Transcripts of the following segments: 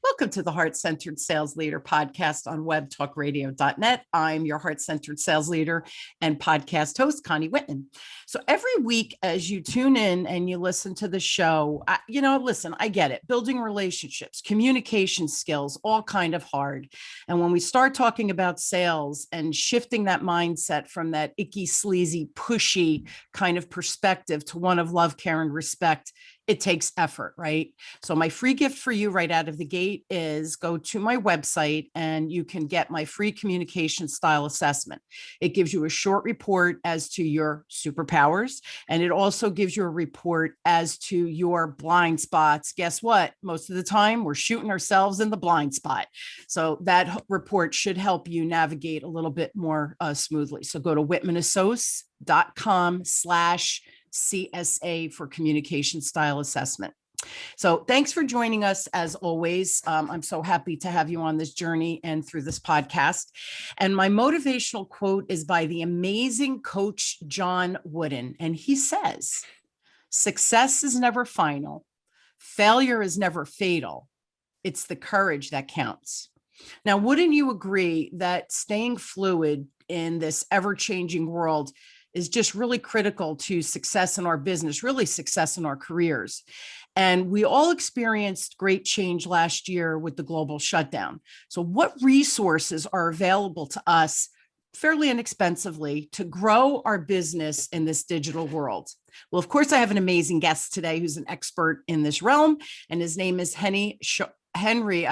Welcome to the Heart Centered Sales Leader podcast on webtalkradio.net. I'm your Heart Centered Sales Leader and podcast host, Connie Whitten. So every week, as you tune in and you listen to the show, listen, I get it. Building relationships, communication skills, all kind of hard. And when we start talking about sales and shifting that mindset from that icky, sleazy, pushy kind of perspective to one of love, care, and respect, it takes effort, right? So my free gift for you right out of the gate is go to my website and you can get my free communication style assessment. It gives you a short report as to your superpowers, and it also gives you a report as to your blind spots. Guess what? Most of the time we're shooting ourselves in the blind spot. So that report should help you navigate a little bit more smoothly. So go to whitmanassociates.com/CSA for communication style assessment. So thanks for joining us as always. I'm so happy to have you on this journey and through this podcast. And my motivational quote is by the amazing coach, John Wooden. And he says, "Success is never final. Failure is never fatal. It's the courage that counts." Now, wouldn't you agree that staying fluid in this ever-changing world is just really critical to success in our business, really success in our careers? And we all experienced great change last year with the global shutdown. So what resources are available to us fairly inexpensively to grow our business in this digital world? Well, of course, I have an amazing guest today who's an expert in this realm, and his name is Henri, Henri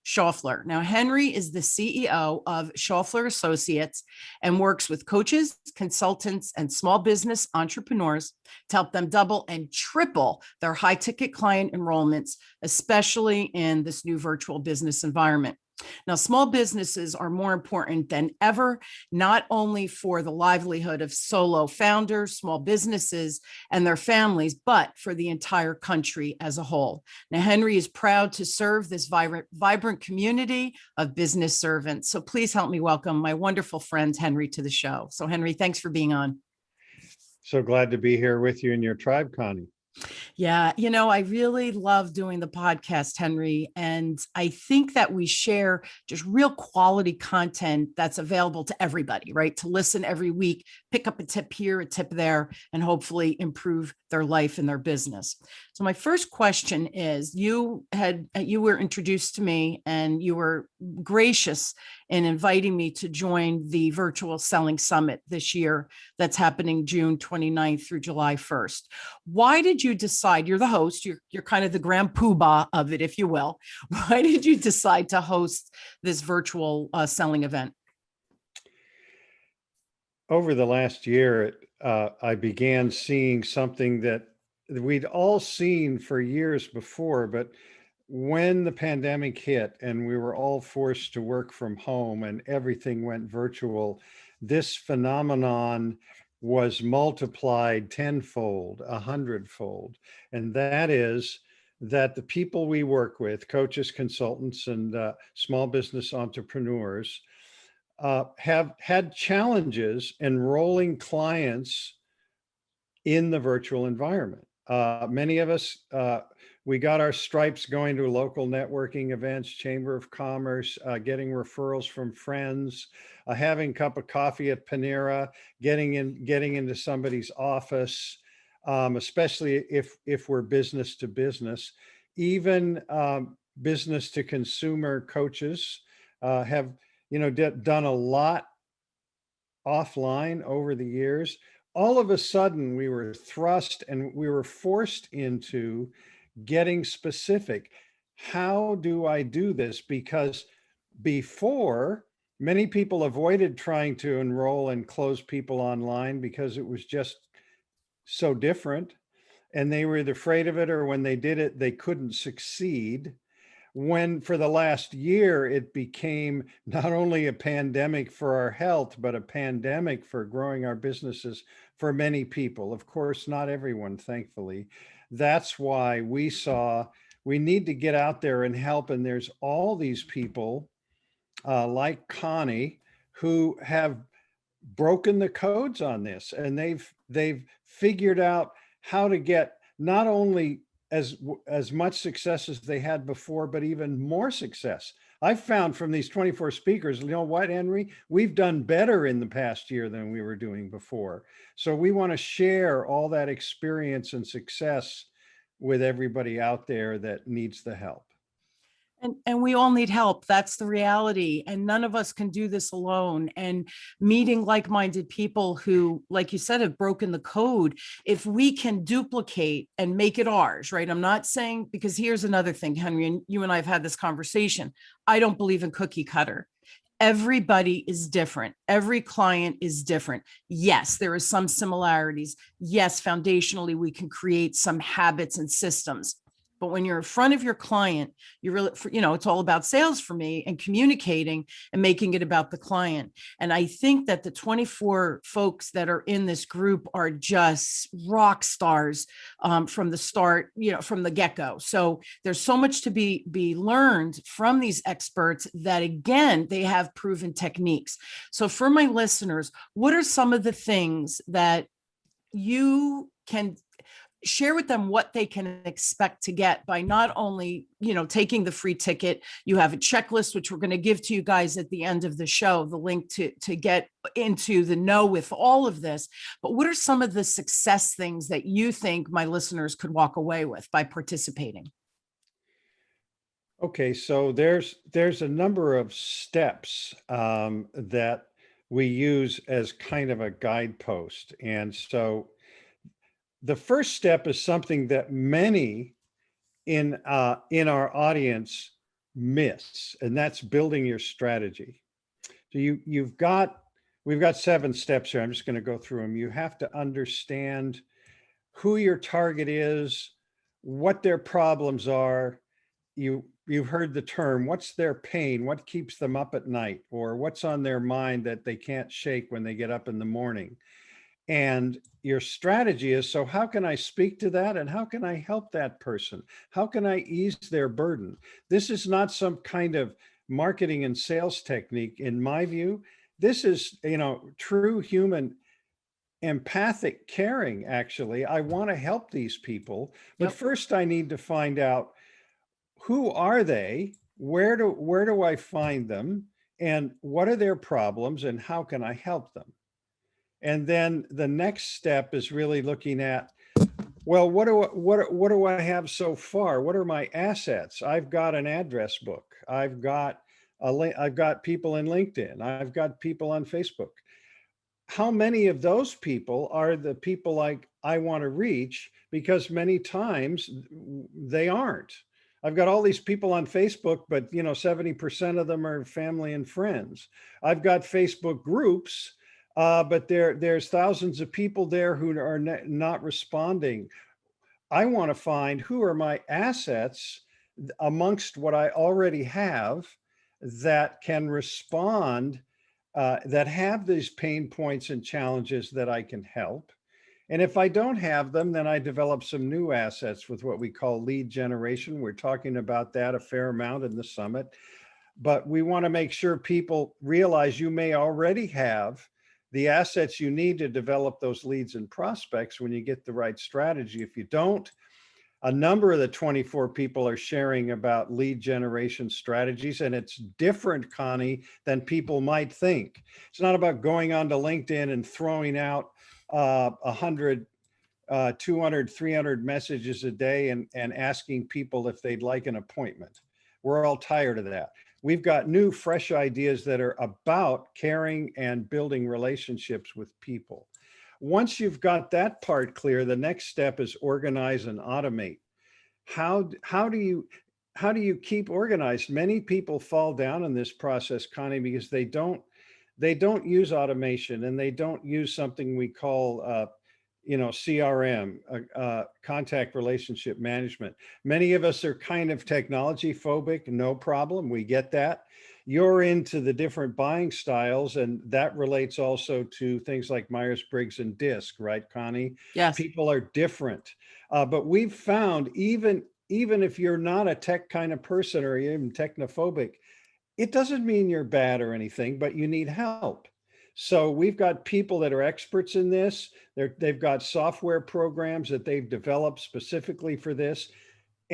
Schauffler. Now, Henri is the CEO of Schauffler Associates and works with coaches, consultants, and small business entrepreneurs to help them double and triple their high-ticket client enrollments, especially in this new virtual business environment. Now, small businesses are more important than ever, not only for the livelihood of solo founders, small businesses, and their families, but for the entire country as a whole. Now, Henri is proud to serve this vibrant community of business servants. So please help me welcome my wonderful friend, Henri, to the show. So Henri, thanks for being on. So glad to be here with you and your tribe, Connie. Yeah, I really love doing the podcast, Henri, and I think that we share just real quality content that's available to everybody, right? To listen every week, pick up a tip here, a tip there, and hopefully improve their life and their business. So my first question is, you were introduced to me and you were gracious in inviting me to join the virtual selling summit this year that's happening June 29th through July 1st. Why did you decide, you're the host, you're kind of the grand poobah of it, if you will. Why did you decide to host this virtual selling event? Over the last year, I began seeing something that we'd all seen for years before, but when the pandemic hit and we were all forced to work from home and everything went virtual, this phenomenon was multiplied tenfold, 100-fold. And that is that the people we work with, coaches, consultants, and small business entrepreneurs, have had challenges enrolling clients in the virtual environment. Many of us, we got our stripes going to local networking events, Chamber of Commerce, getting referrals from friends, having a cup of coffee at Panera, getting into somebody's office, especially if we're business to business. Even business to consumer coaches have done a lot offline over the years. All of a sudden, we were thrust and we were forced into getting specific. How do I do this? Because before, many people avoided trying to enroll and close people online because it was just so different. And they were either afraid of it, or when they did it, they couldn't succeed. When for the last year, it became not only a pandemic for our health, but a pandemic for growing our businesses for many people. Of course, not everyone, thankfully. That's why we saw we need to get out there and help. And there's all these people like Connie who have broken the codes on this, and they've figured out how to get not only as much success as they had before, but even more success. I've found from these 24 speakers, you know what, Henri, we've done better in the past year than we were doing before. So we want to share all that experience and success with everybody out there that needs the help. And we all need help. That's the reality. And none of us can do this alone. And meeting like-minded people who, like you said, have broken the code, if we can duplicate and make it ours, right? I'm not saying, because here's another thing, Henri, and you and I have had this conversation. I don't believe in cookie cutter. Everybody is different. Every client is different. Yes, there is some similarities. Yes, foundationally, we can create some habits and systems. But when you're in front of your client, you really, it's all about sales for me and communicating and making it about the client. And I think that the 24 folks that are in this group are just rock stars from the start, from the get-go. So there's so much to be learned from these experts that, again, they have proven techniques. So for my listeners, what are some of the things that you can share with them, what they can expect to get by not only, taking the free ticket? You have a checklist, which we're going to give to you guys at the end of the show, the link to get into the know with all of this. But what are some of the success things that you think my listeners could walk away with by participating? Okay, so there's a number of steps that we use as kind of a guidepost. And so the first step is something that many in our audience miss, and that's building your strategy. So we've got 7 steps here. I'm just going to go through them. You have to understand who your target is, what their problems are. You've heard the term, what's their pain? What keeps them up at night? Or what's on their mind that they can't shake when they get up in the morning? And your strategy is, so how can I speak to that? And how can I help that person? How can I ease their burden? This is not some kind of marketing and sales technique. In my view, this is, true human empathic caring. Actually, I want to help these people, but Yep. first I need to find out, who are they? Where do I find them? And what are their problems? And how can I help them? And then the next step is really looking at, well, what do I have so far? What are my assets? I've got an address book. I've got I've got people in LinkedIn. I've got people on Facebook. How many of those people are the people I want to reach? Because many times they aren't. I've got all these people on Facebook, but 70% of them are family and friends. I've got Facebook groups, but there's thousands of people there who are not responding. I want to find, who are my assets amongst what I already have that can respond, that have these pain points and challenges that I can help. And if I don't have them, then I develop some new assets with what we call lead generation. We're talking about that a fair amount in the summit. But we want to make sure people realize you may already have the assets you need to develop those leads and prospects when you get the right strategy. If you don't, a number of the 24 people are sharing about lead generation strategies, and it's different, Connie, than people might think. It's not about going onto LinkedIn and throwing out 100, 200, 300 messages a day and asking people if they'd like an appointment. We're all tired of that. We've got new, fresh ideas that are about caring and building relationships with people. Once you've got that part clear, the next step is organize and automate. How do you keep organized? Many people fall down in this process, Connie, because they don't use automation, and they don't use something we call CRM, contact relationship management. Many of us are kind of technology phobic, no problem. We get that. You're into the different buying styles, and that relates also to things like Myers-Briggs and DISC, right, Connie? Yes. People are different. But we've found, even if you're not a tech kind of person or even technophobic, it doesn't mean you're bad or anything, but you need help. So we've got people that are experts in this. They've got software programs that they've developed specifically for this.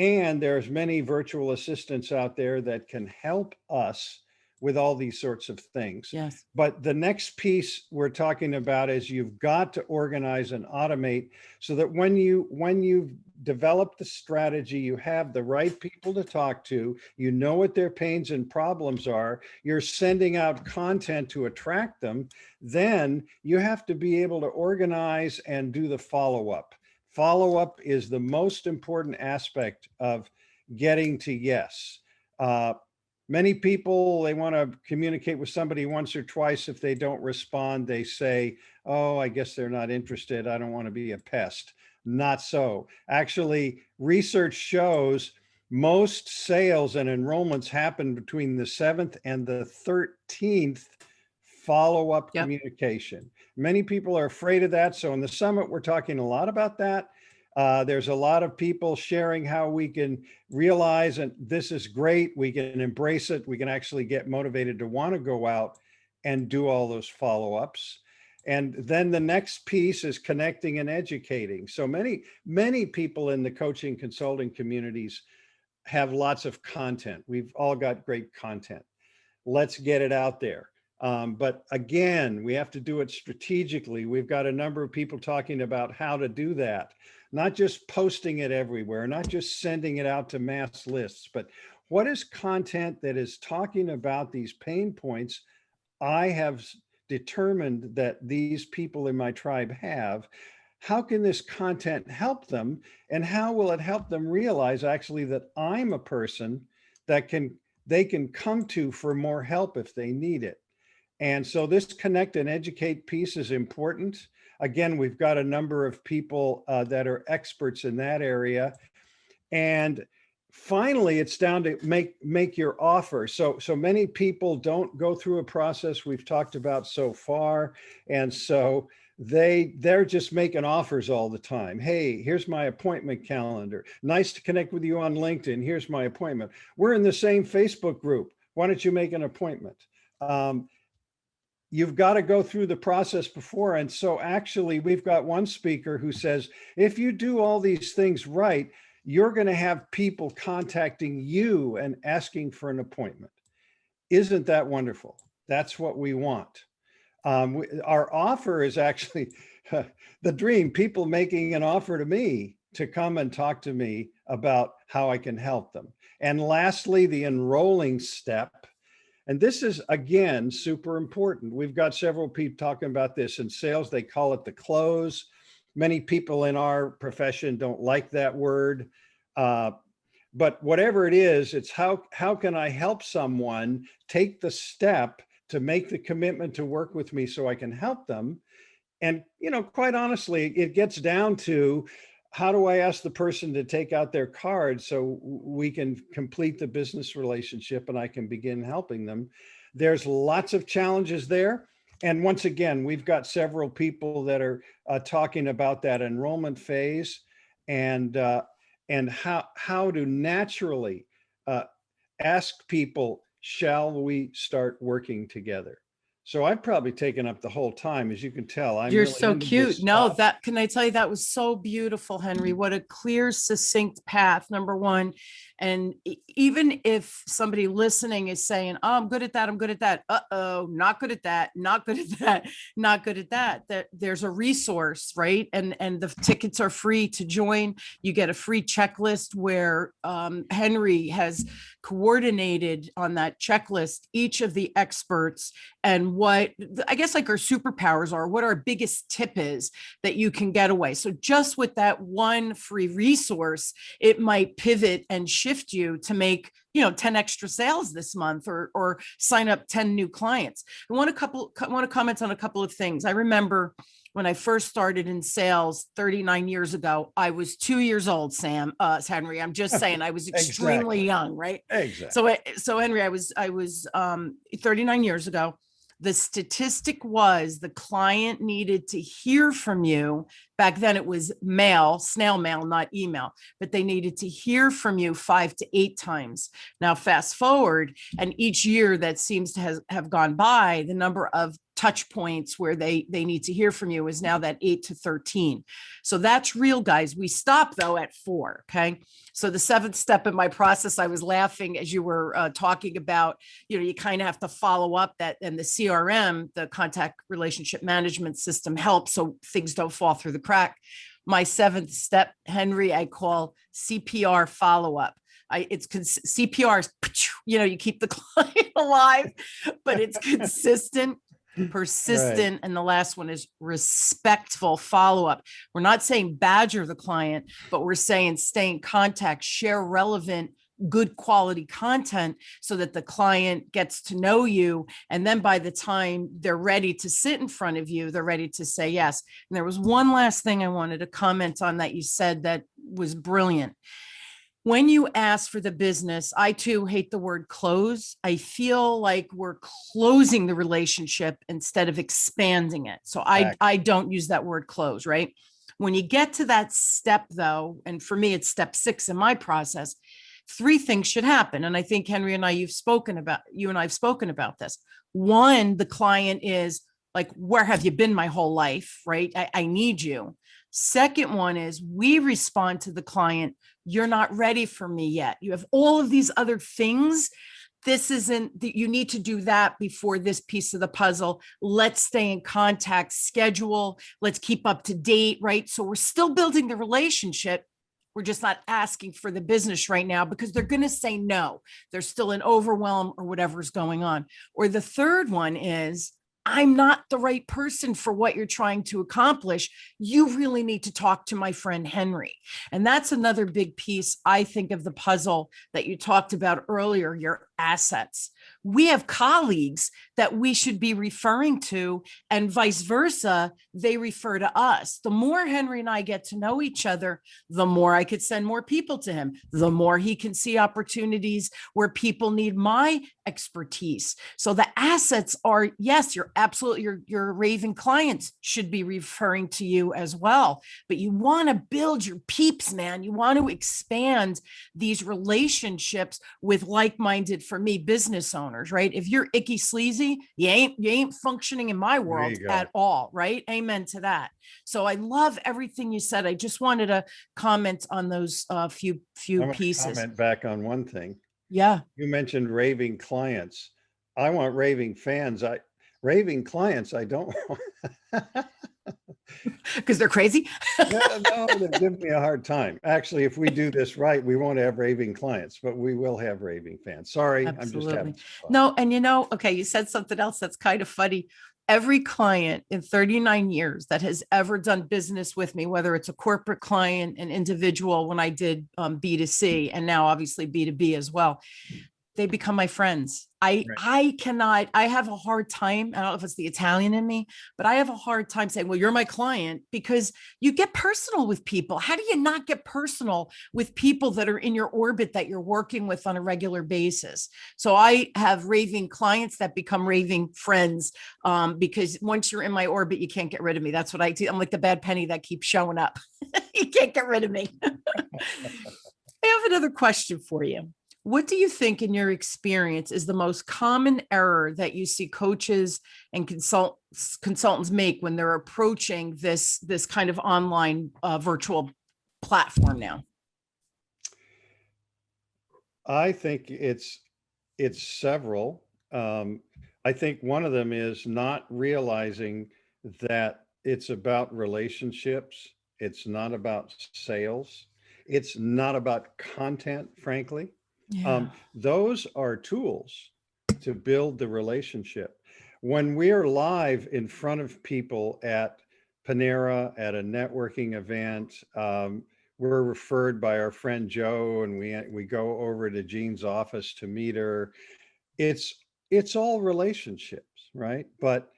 And there's many virtual assistants out there that can help us with all these sorts of things. Yes. But the next piece we're talking about is you've got to organize and automate so that when you've developed the strategy, you have the right people to talk to, you know what their pains and problems are, you're sending out content to attract them, then you have to be able to organize and do the follow-up. Follow-up is the most important aspect of getting to yes. Many people, they want to communicate with somebody once or twice. If they don't respond, they say, oh, I guess they're not interested. I don't want to be a pest. Not so. Actually, research shows most sales and enrollments happen between the 7th and the 13th follow-up Yep. communication. Many people are afraid of that. So in the summit, we're talking a lot about that. There's a lot of people sharing how we can realize, and this is great, we can embrace it, we can actually get motivated to want to go out and do all those follow-ups. And then the next piece is connecting and educating. So many people in the coaching consulting communities have lots of content. We've all got great content. Let's get it out there. But again, we have to do it strategically. We've got a number of people talking about how to do that, not just posting it everywhere, not just sending it out to mass lists, but what is content that is talking about these pain points I have determined that these people in my tribe have? How can this content help them? And how will it help them realize actually that I'm a person that they can come to for more help if they need it? And so this connect and educate piece is important. Again, we've got a number of people that are experts in that area. And finally, it's down to make your offer. So many people don't go through a process we've talked about so far. And so they're just making offers all the time. Hey, here's my appointment calendar. Nice to connect with you on LinkedIn. Here's my appointment. We're in the same Facebook group. Why don't you make an appointment? You've got to go through the process before. And so actually we've got one speaker who says, if you do all these things right, you're going to have people contacting you and asking for an appointment. Isn't that wonderful? That's what we want. Our offer is actually the dream, people making an offer to me to come and talk to me about how I can help them. And lastly, the enrolling step. And this is, again, super important. We've got several people talking about this in sales. They call it the close. Many people in our profession don't like that word. But whatever it is, it's how can I help someone take the step to make the commitment to work with me so I can help them? And, quite honestly, it gets down to, how do I ask the person to take out their card so we can complete the business relationship and I can begin helping them? There's lots of challenges there. And once again, we've got several people that are talking about that enrollment phase and how to naturally ask people, shall we start working together? So I've probably taken up the whole time, as you can tell. You're really so into cute. this No, stuff. that can I tell you, that was so beautiful, Henry. What a clear, succinct path, number one. And even if somebody listening is saying, oh, I'm good at that, I'm good at that. Uh-oh, not good at that, not good at that, not good at that. That there's a resource, right? And the tickets are free to join. You get a free checklist where Henry has coordinated on that checklist each of the experts and what I guess like our superpowers are, what our biggest tip is that you can get away. So just with that one free resource, it might pivot and shift you to make 10 extra sales this month or sign up 10 new clients. I want to comment on a couple of things. I remember when I first started in sales 39 years ago, I was 2 years old, Henry. I'm just saying I was extremely Exactly. young, right? Exactly. So Henry, I was 39 years ago. The statistic was the client needed to hear from you. Back then it was mail, snail mail, not email, but they needed to hear from you 5 to 8 times. Now, fast forward, and each year that seems to have gone by, the number of touch points where they need to hear from you is now that 8 to 13. So that's real, guys. We stop though at 4. Okay. So the 7th step in my process, I was laughing as you were talking about, you kind of have to follow up that, and the CRM, the contact relationship management system, helps so things don't fall through the crack. My 7th step, Henri, I call CPR follow-up. It's CPR is, you keep the client alive, but it's consistent, persistent. Right. And the last one is respectful follow-up. We're not saying badger the client, but we're saying stay in contact, share relevant, good quality content so that the client gets to know you. And then by the time they're ready to sit in front of you, they're ready to say yes. And there was one last thing I wanted to comment on that you said that was brilliant. When you ask for the business, I too hate the word close. I feel like we're closing the relationship instead of expanding it. So I don't use that word close, right? When you get to that step though, and for me, it's step 6 in my process, 3 things should happen. And I think Henri and you and I have spoken about this. One, the client is like, where have you been my whole life? Right? I need you. Second one is we respond to the client. You're not ready for me yet. You have all of these other things. This isn't that you need to do that before this piece of the puzzle. Let's stay in contact, schedule. Let's keep up to date. Right? So we're still building the relationship. We're just not asking for the business right now because they're going to say no. There's still an overwhelm or whatever's going on. Or the third one is, I'm not the right person for what you're trying to accomplish. You really need to talk to my friend Henri. And that's another big piece, I think, of the puzzle that you talked about earlier, your assets. We have colleagues that we should be referring to, and vice versa, they refer to us. The more Henri and I get to know each other, the more I could send more people to him, the more he can see opportunities where people need my expertise. So the assets are, yes, you're absolutely, your raving clients should be referring to you as well. But you want to build your peeps, man. You want to expand these relationships with like-minded, for me, business owners, right? If you're icky sleazy, you ain't functioning in my world at all, right? Amen to that. So I love everything you said. I just wanted to comment on those few pieces. Comment back on one thing. Yeah. You mentioned raving clients. I want raving fans. Raving clients, I don't want. Because they're crazy. No, they give me a hard time. Actually, if we do this right, we won't have raving clients, but we will have raving fans. Sorry, Absolutely. I'm just having fun. No, and okay, you said something else that's kind of funny. Every client in 39 years that has ever done business with me, whether it's a corporate client, an individual, when I did B2C, and now obviously B2B as well, they become my friends. I have a hard time. I don't know if it's the Italian in me, but I have a hard time saying, well, you're my client, because you get personal with people. How do you not get personal with people that are in your orbit that you're working with on a regular basis? So I have raving clients that become raving friends, because once you're in my orbit, you can't get rid of me. That's what I do. I'm like the bad penny that keeps showing up. You can't get rid of me. I have another question for you. What do you think, in your experience, is the most common error that you see coaches and consultants make when they're approaching this kind of online virtual platform now? I think it's several. I think one of them is not realizing that it's about relationships. It's not about sales. It's not about content, frankly. Yeah. Those are tools to build the relationship. When we're live in front of people at Panera, at a networking event, we're referred by our friend Joe, and we go over to Jean's office to meet her. It's all relationships, right? But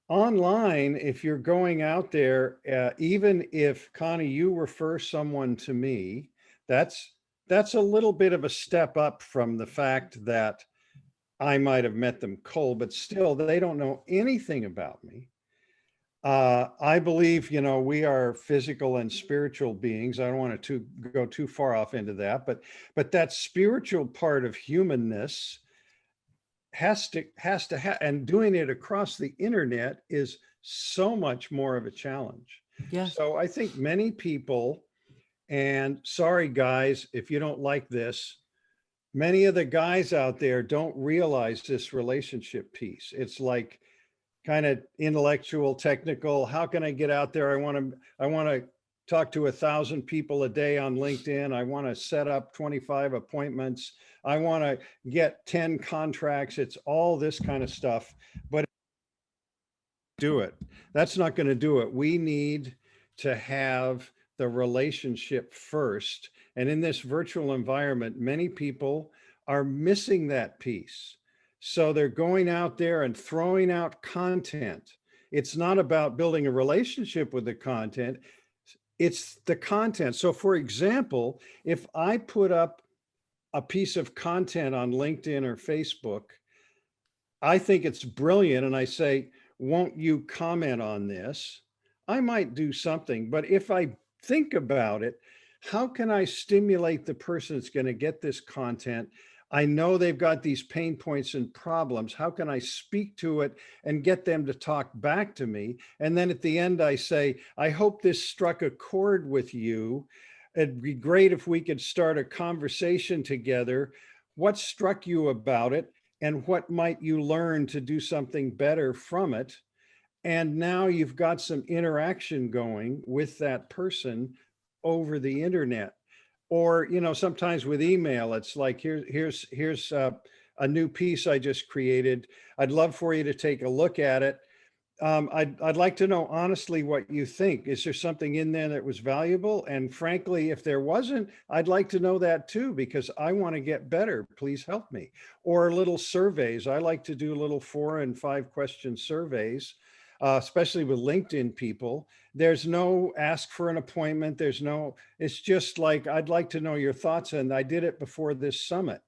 online, if you're going out there, even if, Connie, you refer someone to me, that's a little bit of a step up from the fact that I might have met them cold, but still they don't know anything about me. I believe, we are physical and spiritual beings. I don't want to go too far off into that, but that spiritual part of humanness and doing it across the internet is so much more of a challenge. Yes. So I think many people, and sorry guys, if you don't like this, many of the guys out there don't realize this relationship piece. It's like kind of intellectual, technical. How can I get out there? I want to talk to 1,000 people a day on LinkedIn. I want to set up 25 appointments. I want to get 10 contracts. It's all this kind of stuff, but do it. That's not going to do it. We need to have the relationship first. And in this virtual environment, many people are missing that piece. So they're going out there and throwing out content. It's not about building a relationship with the content, it's the content. So for example, if I put up a piece of content on LinkedIn or Facebook, I think it's brilliant, and I say, won't you comment on this? I might do something, but if I think about it, how can I stimulate the person that's going to get this content? I know they've got these pain points and problems. How can I speak to it and get them to talk back to me? And then at the end, I say, I hope this struck a chord with you. It'd be great if we could start a conversation together. What struck you about it? And what might you learn to do something better from it? And now you've got some interaction going with that person over the internet. Or, sometimes with email, it's like, here's a new piece I just created. I'd love for you to take a look at it. I'd like to know honestly what you think. Is there something in there that was valuable? And frankly, if there wasn't, I'd like to know that too, because I want to get better. Please help me. Or little surveys. I like to do little 4 and 5 question surveys, especially with LinkedIn people. There's no ask for an appointment. It's just like, I'd like to know your thoughts. And I did it before this summit.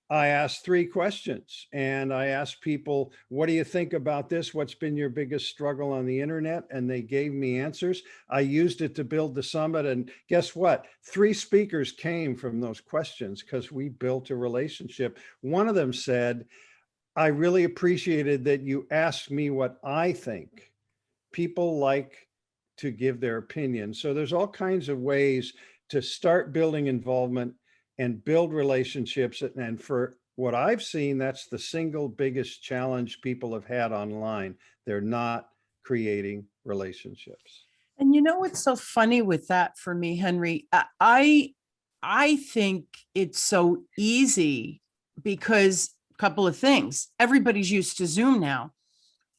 I asked 3 questions, and I asked people, what do you think about this? What's been your biggest struggle on the internet? And they gave me answers. I used it to build the summit. And guess what? 3 speakers came from those questions because we built a relationship. One of them said, I really appreciated that you asked me what I think. People like to give their opinion. So there's all kinds of ways to start building involvement and build relationships. And for what I've seen, that's the single biggest challenge people have had online. They're not creating relationships. And what's so funny with that for me, Henry? I think it's so easy because a couple of things. Everybody's used to Zoom now.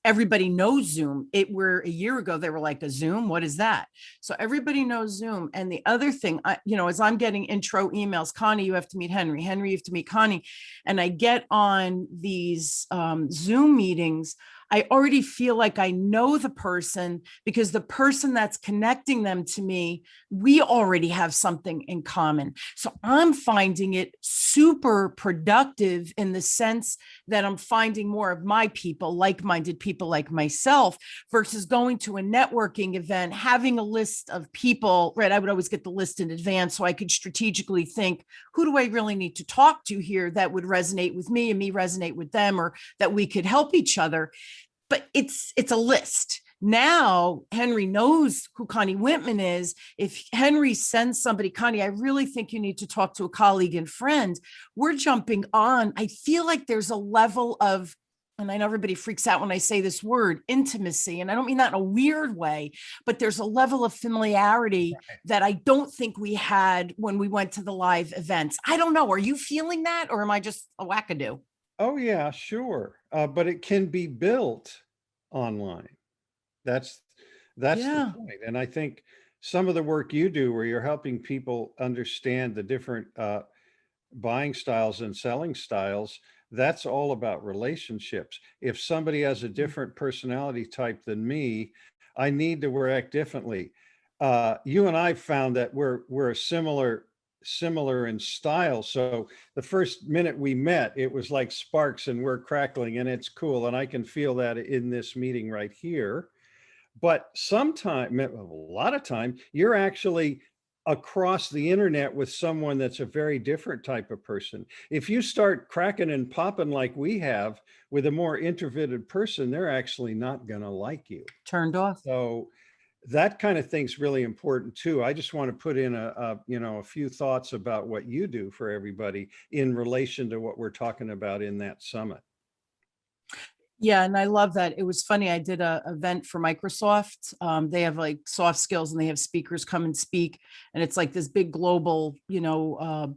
Everybody knows Zoom. Where a year ago they were like, a Zoom, what is that? So everybody knows Zoom. And the other thing, as I'm getting intro emails, Connie, you have to meet Henry. Henry, you have to meet Connie. And I get on these Zoom meetings, I already feel like I know the person because the person that's connecting them to me, we already have something in common. So I'm finding it super productive in the sense that I'm finding more of my people, like-minded people like myself, versus going to a networking event, having a list of people, right? I would always get the list in advance so I could strategically think, who do I really need to talk to here that would resonate with me and me resonate with them, or that we could help each other. But it's a list. Now, Henry knows who Connie Whitman is. If Henry sends somebody, Connie, I really think you need to talk to a colleague and friend, we're jumping on. I feel like there's a level of, and I know everybody freaks out when I say this word, intimacy. And I don't mean that in a weird way, but there's a level of familiarity that I don't think we had when we went to the live events. I don't know. Are you feeling that, or am I just a wackadoo? Oh yeah, sure. But it can be built online. That's the point. And I think some of the work you do where you're helping people understand the different buying styles and selling styles, that's all about relationships. If somebody has a different personality type than me, I need to react differently. You and I found that we're similar in style. So the first minute we met, it was like sparks and we're crackling and it's cool. And I can feel that in this meeting right here. But a lot of time, you're actually across the internet with someone that's a very different type of person. If you start cracking and popping like we have with a more introverted person, they're actually not going to like you. Turned off. So that kind of thing's really important too. I just want to put in a few thoughts about what you do for everybody in relation to what we're talking about in that summit. Yeah, and I love that. It was funny. I did a event for Microsoft. They have like soft skills, and they have speakers come and speak, and it's like this big global,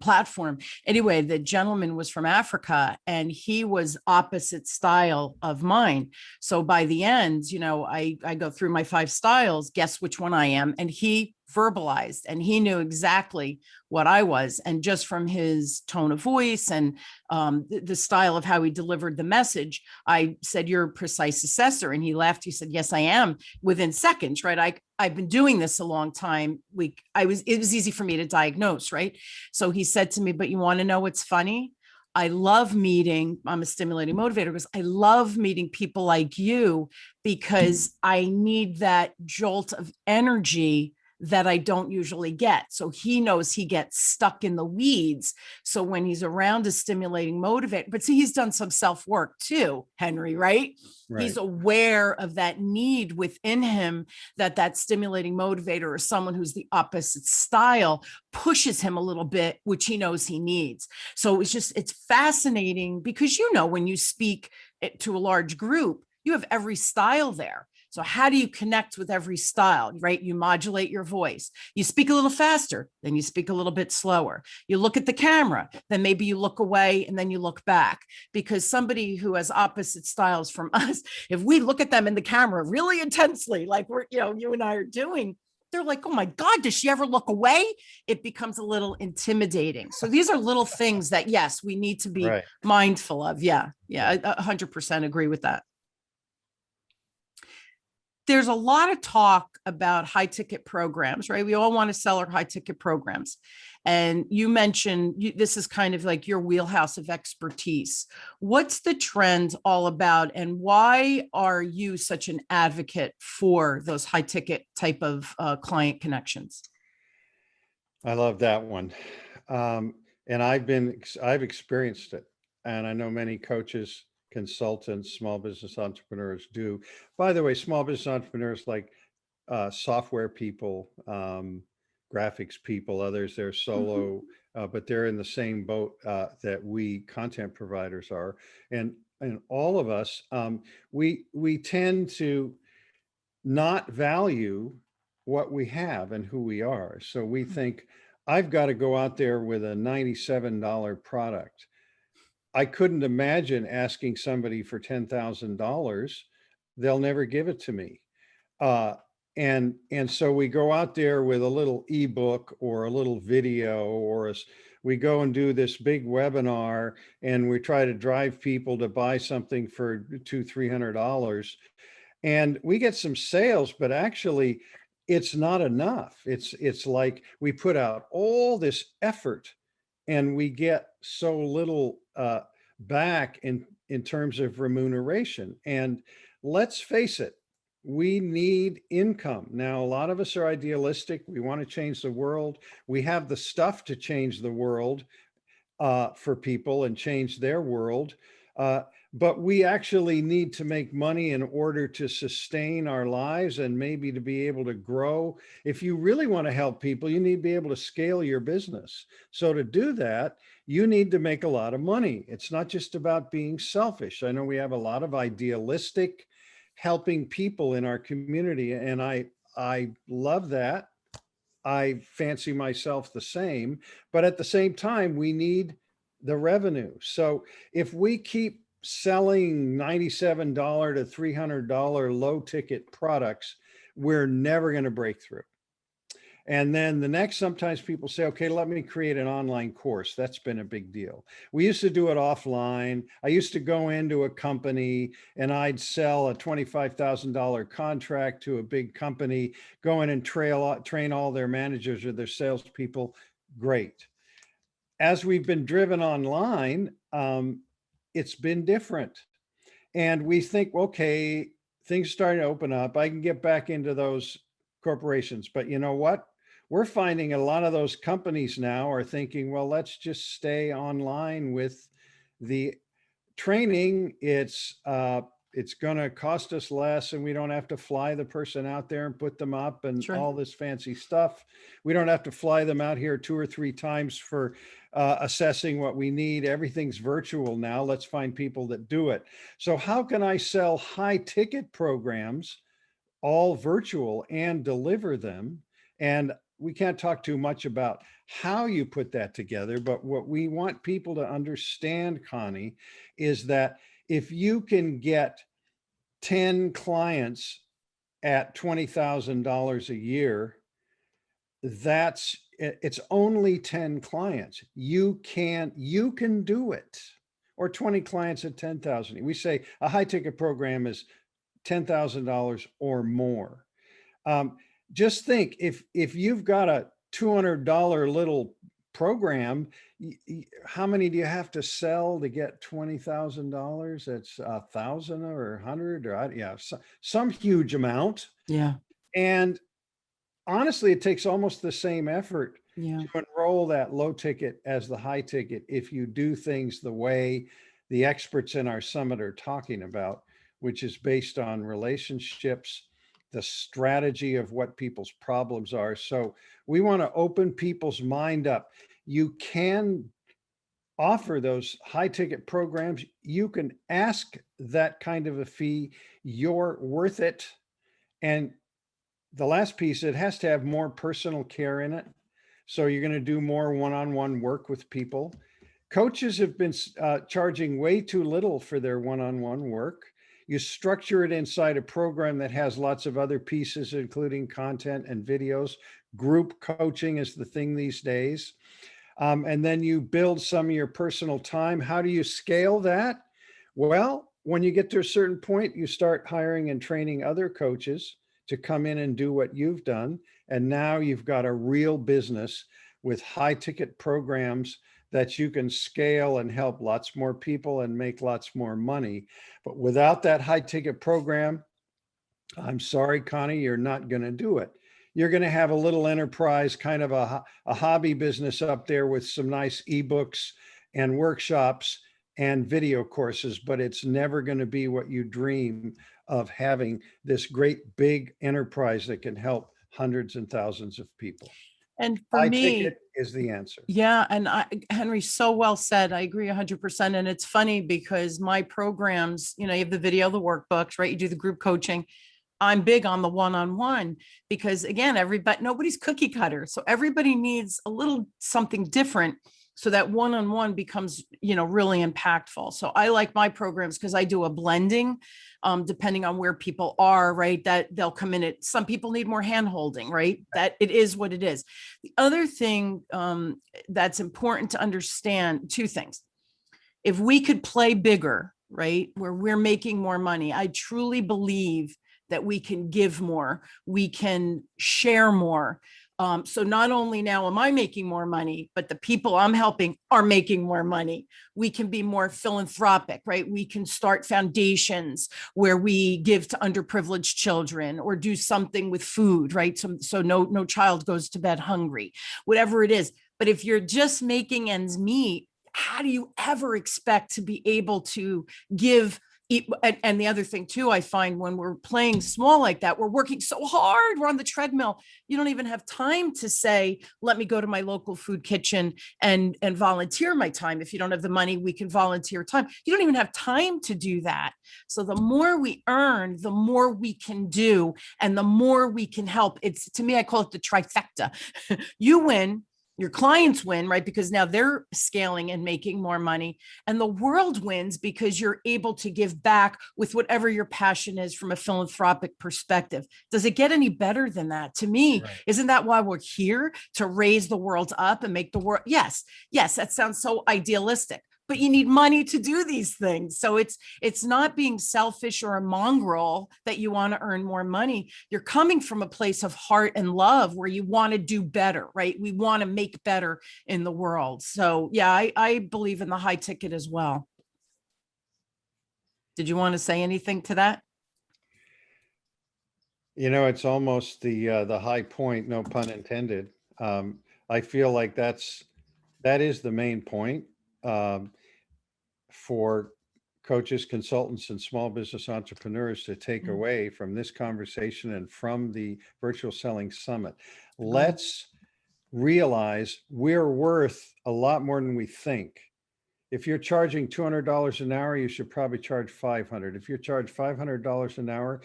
platform. Anyway, the gentleman was from Africa, and he was opposite style of mine. So by the end, I go through my 5 styles. Guess which one I am, and he verbalized, and he knew exactly what I was. And just from his tone of voice and the style of how he delivered the message, I said, "You're a precise assessor." And he laughed. He said, "Yes, I am," within seconds, right? I've been doing this a long time. It was easy for me to diagnose, right? So he said to me, "But you want to know what's funny? I'm a stimulating motivator, because I love meeting people like you, because I need that jolt of energy that I don't usually get." So he knows he gets stuck in the weeds. So when he's around a stimulating motivator, but see, he's done some self-work too, Henry, right? He's Right. aware of that need within him, that stimulating motivator, or someone who's the opposite style, pushes him a little bit, which he knows he needs. So it's fascinating, because, when you speak to a large group, you have every style there. So how do you connect with every style, right? You modulate your voice. You speak a little faster, then you speak a little bit slower. You look at the camera, then maybe you look away and then you look back. Because somebody who has opposite styles from us, if we look at them in the camera really intensely, like you and I are doing, they're like, "Oh my God, does she ever look away?" It becomes a little intimidating. So these are little things that, yes, we need to be Right. mindful of. Yeah. Yeah. I 100% agree with that. There's a lot of talk about high ticket programs, right? We all want to sell our high ticket programs. And you mentioned this is kind of like your wheelhouse of expertise. What's the trend all about, and why are you such an advocate for those high ticket type of client connections? I love that one. And I've experienced it. And I know many coaches, consultants, small business entrepreneurs do. By the way, small business entrepreneurs like software people, graphics people, others, they're Mhm. solo, but they're in the same boat that we content providers are. And all of us, we tend to not value what we have and who we are. So we think, I've got to go out there with a $97 product. I couldn't imagine asking somebody for $10,000. They'll never give it to me. Uh, and so we go out there with a little ebook or a little video, we go and do this big webinar, and we try to drive people to buy something for $200-300, and we get some sales, but actually it's not enough. It's like we put out all this effort and we get so little back in terms of remuneration. And let's face it, we need income. Now, a lot of us are idealistic. We want to change the world. We have the stuff to change the world for people and change their world. Uh, but we actually need to make money in order to sustain our lives and maybe to be able to grow. If you really want to help people, you need to be able to scale your business. So to do that, you need to make a lot of money. It's not just about being selfish. I know we have a lot of idealistic helping people in our community, and I love that. I fancy myself the same, but at the same time, we need the revenue. So if we keep selling $97 to $300 low ticket products, we're never going to break through. And then the next, sometimes people say, okay, let me create an online course. That's been a big deal. We used to do it offline. I used to go into a company and I'd sell a $25,000 contract to a big company, go in and train all their managers or their salespeople. Great. As we've been driven online, it's been different. And we think, okay, things are starting to open up. I can get back into those corporations. But you know what? we're finding a lot of those companies now are thinking, well, let's just stay online with the training. It's going to cost us less, and we don't have to fly the person out there and put them up and Sure. all this fancy stuff. We don't have to fly them out here 2 or 3 times for assessing what we need. Everything's virtual now. Let's find people that do it. So how can I sell high ticket programs, all virtual, and deliver them? And we can't talk too much about how you put that together, but what we want people to understand, Connie, is that if you can get 10 clients at $20,000 a year, it's only 10 clients. You can do it. Or 20 clients at 10,000. We say a high ticket program is $10,000 or more. Just think, if you've got a $200 little program, how many do you have to sell to get $20,000? That's 1,000 or 100 or yeah, some huge amount. Yeah. And honestly, it takes almost the same effort Yeah. to enroll that low ticket as the high ticket if you do things the way the experts in our summit are talking about, which is based on relationships, the strategy of what people's problems are. So we want to open people's mind up. You can offer those high ticket programs. You can ask that kind of a fee. You're worth it. And the last piece, it has to have more personal care in it. So you're going to do more one-on-one work with people. Coaches have been charging way too little for their one-on-one work. You structure it inside a program that has lots of other pieces, including content and videos. Group coaching is the thing these days. And then you build some of your personal time. How do you scale that? Well, when you get to a certain point, you start hiring and training other coaches to come in and do what you've done. And now you've got a real business with high ticket programs that you can scale and help lots more people and make lots more money. But without that high ticket program, I'm sorry, Connie, you're not going to do it. You're going to have a little enterprise, kind of a hobby business up there with some nice ebooks and workshops and video courses, but it's never going to be what you dream of, having this great big enterprise that can help hundreds and thousands of people. And for High me, ticket is the answer. yeah, and Henry, so well said. I agree 100%. And it's funny because my programs, you have the video, the workbooks, right? You do the group coaching. I'm big on the one-on-one because, again, nobody's cookie cutter. So everybody needs a little something different so that one-on-one becomes, really impactful. So I like my programs because I do a blending, depending on where people are, right? That they'll come in at, some people need more hand holding, right? That it is what it is. The other thing that's important to understand, 2 things. If we could play bigger, right, where we're making more money, I truly believe that we can give more, we can share more. So not only now am I making more money, but the people I'm helping are making more money. We can be more philanthropic, right? We can start foundations where we give to underprivileged children or do something with food, right? So no child goes to bed hungry, whatever it is. But if you're just making ends meet, how do you ever expect to be able to give? And the other thing too, I find when we're playing small like that, we're working so hard, we're on the treadmill. You don't even have time to say, let me go to my local food kitchen and volunteer my time. If you don't have the money, we can volunteer time. You don't even have time to do that. So the more we earn, the more we can do, and the more we can help. It's, to me, I call it the trifecta. You win, your clients win, right? Because now they're scaling and making more money, and the world wins because you're able to give back with whatever your passion is from a philanthropic perspective. Does it get any better than that? To me, Right. Isn't that why we're here, to raise the world up and make the world? Yes, that sounds so idealistic, but you need money to do these things. So it's not being selfish or a mongrel that you want to earn more money. You're coming from a place of heart and love where you want to do better, right? We want to make better in the world. So yeah, I believe in the high ticket as well. Did you want to say anything to that? It's almost the high point, no pun intended, I feel like that is the main point, for coaches, consultants, and small business entrepreneurs to take Mm. away from this conversation and from the Virtual Selling Summit. Right. Let's realize we're worth a lot more than we think. If you're charging $200 an hour, you should probably charge 500. If you charge $500 an hour,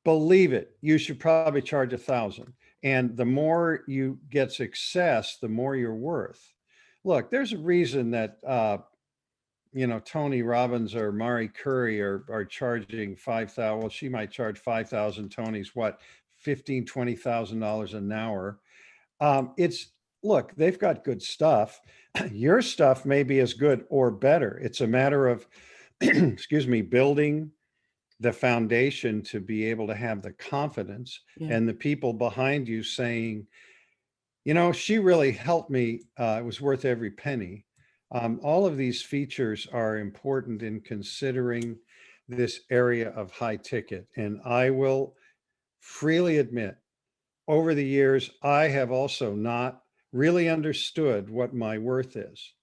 believe it, you should probably charge 1,000. And the more you get success, the more you're worth. Look, there's a reason that Tony Robbins or Mari Curry are charging 5,000. Well, she might charge 5,000. Tony's what, 15, $20,000 an hour. It's look, they've got good stuff. Your stuff may be as good or better. It's a matter of, excuse me, building the foundation to be able to have the confidence Yeah. and the people behind you saying, she really helped me. It was worth every penny. All of these features are important in considering this area of high ticket. And I will freely admit, over the years, I have also not really understood what my worth is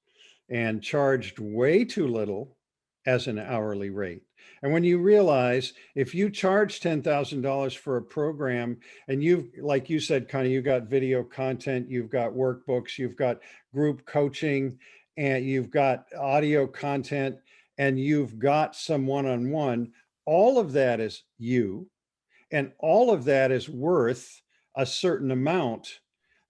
and charged way too little as an hourly rate. And when you realize if you charge $10,000 for a program and like you said, Connie, you got video content, you've got workbooks, you've got group coaching, and you've got audio content, and you've got some one-on-one, all of that is you. And all of that is worth a certain amount,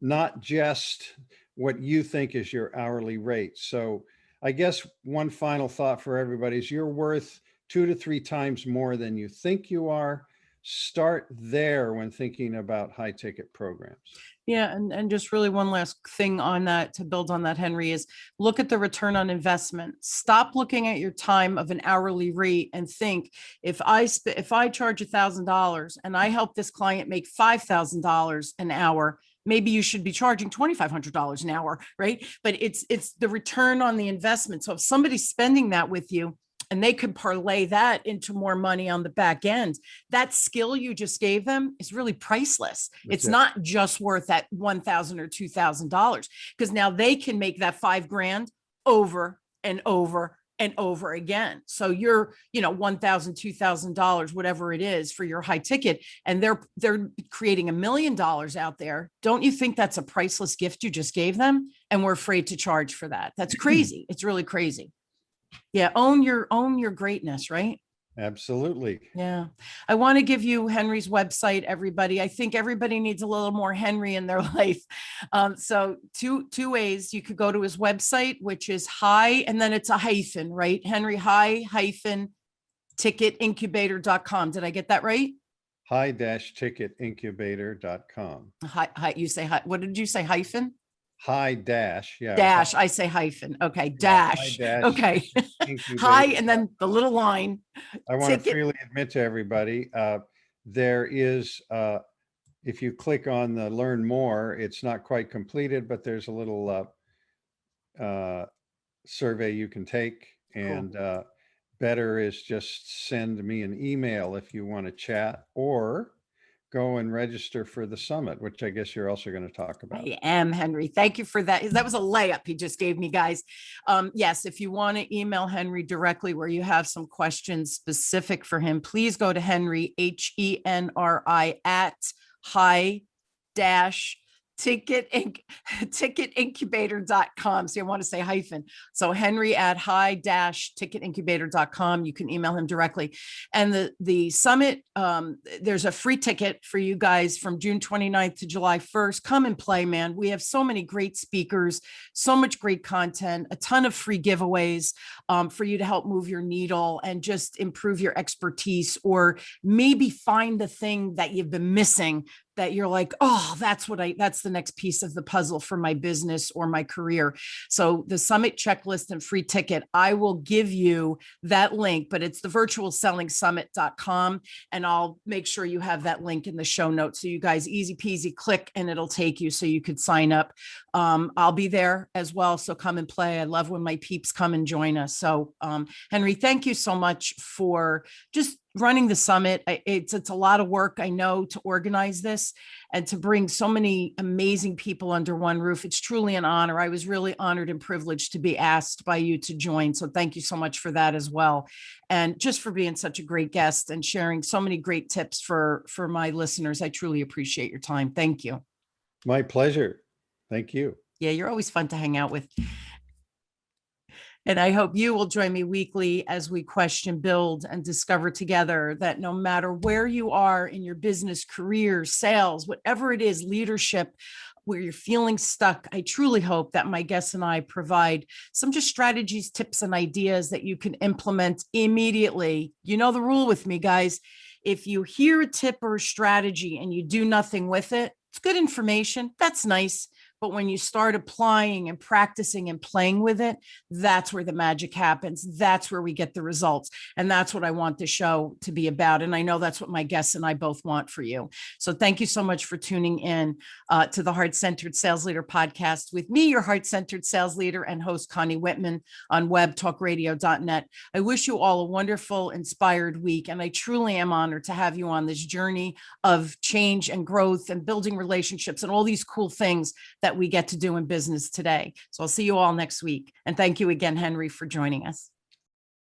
not just what you think is your hourly rate. So I guess one final thought for everybody is you're worth 2 to 3 times more than you think you are. Start there when thinking about high ticket programs. Yeah. And just really one last thing on that to build on that, Henry, is look at the return on investment. Stop looking at your time of an hourly rate and think if I charge $1,000 and I help this client make $5,000 an hour, maybe you should be charging $2,500 an hour, right? But it's the return on the investment. So if somebody's spending that with you, and they could parlay that into more money on the back end, that skill you just gave them is really priceless. It's not just worth that $1,000 or $2,000, because now they can make that $5,000 over and over and over again. So you're, $1,000, $2,000, whatever it is for your high ticket, and they're creating $1 million out there. Don't you think that's a priceless gift you just gave them? And we're afraid to charge for that. That's crazy. It's really crazy. Yeah. Own your greatness, right? Absolutely. Yeah. I want to give you Henri's website, everybody. I think everybody needs a little more Henri in their life. So two ways you could go to his website, which is and then it's a hyphen, right? Henri ticketincubator.com. Did I get that right? High-ticketincubator.com. You say what did you say? Hyphen? High dash. Yeah. Dash. I say hyphen. Okay. Dash. Okay. High. And then the little line. I want to freely admit to everybody, there is, if you click on the learn more, it's not quite completed, but there's a little survey you can take. And better is just send me an email if you want to chat, or go and register for the summit, which I guess you're also going to talk about. I am, Henri. Thank you for that. That was a layup he just gave me, guys. Yes, if you want to email Henri directly where you have some questions specific for him, please go to Henri, HENRI at ticketincubator.com. So you want to say hyphen. So Henri at ticketincubator.com. You can email him directly. And the summit, there's a free ticket for you guys from June 29th to July 1st. Come and play, man. We have so many great speakers, so much great content, a ton of free giveaways for you to help move your needle and just improve your expertise, or maybe find the thing that you've been missing that you're like, oh, that's the next piece of the puzzle for my business or my career. So the summit checklist and free ticket, I will give you that link, but it's the virtualsellingsummit.com. And I'll make sure you have that link in the show notes. So you guys easy peasy click and it'll take you so you could sign up. I'll be there as well. So come and play. I love when my peeps come and join us. So Henri, thank you so much for just running the summit. It's a lot of work, I know, to organize this and to bring so many amazing people under one roof. It's truly an honor. I was really honored and privileged to be asked by you to join. So thank you so much for that as well. And just for being such a great guest and sharing so many great tips for my listeners. I truly appreciate your time. Thank you. My pleasure. Thank you. Yeah, you're always fun to hang out with. And I hope you will join me weekly as we question, build, and discover together that no matter where you are in your business, career, sales, whatever it is, leadership, where you're feeling stuck, I truly hope that my guests and I provide some just strategies, tips, and ideas that you can implement immediately. You know the rule with me, guys. If you hear a tip or a strategy and you do nothing with it, it's good information. That's nice. But when you start applying and practicing and playing with it, that's where the magic happens. That's where we get the results. And that's what I want the show to be about. And I know that's what my guests and I both want for you. So thank you so much for tuning in to the Heart-Centered Sales Leader podcast with me, your heart-centered sales leader and host, Connie Whitman, on webtalkradio.net. I wish you all a wonderful, inspired week. And I truly am honored to have you on this journey of change and growth and building relationships and all these cool things that we get to do in business today. So I'll see you all next week. And thank you again, Henri, for joining us.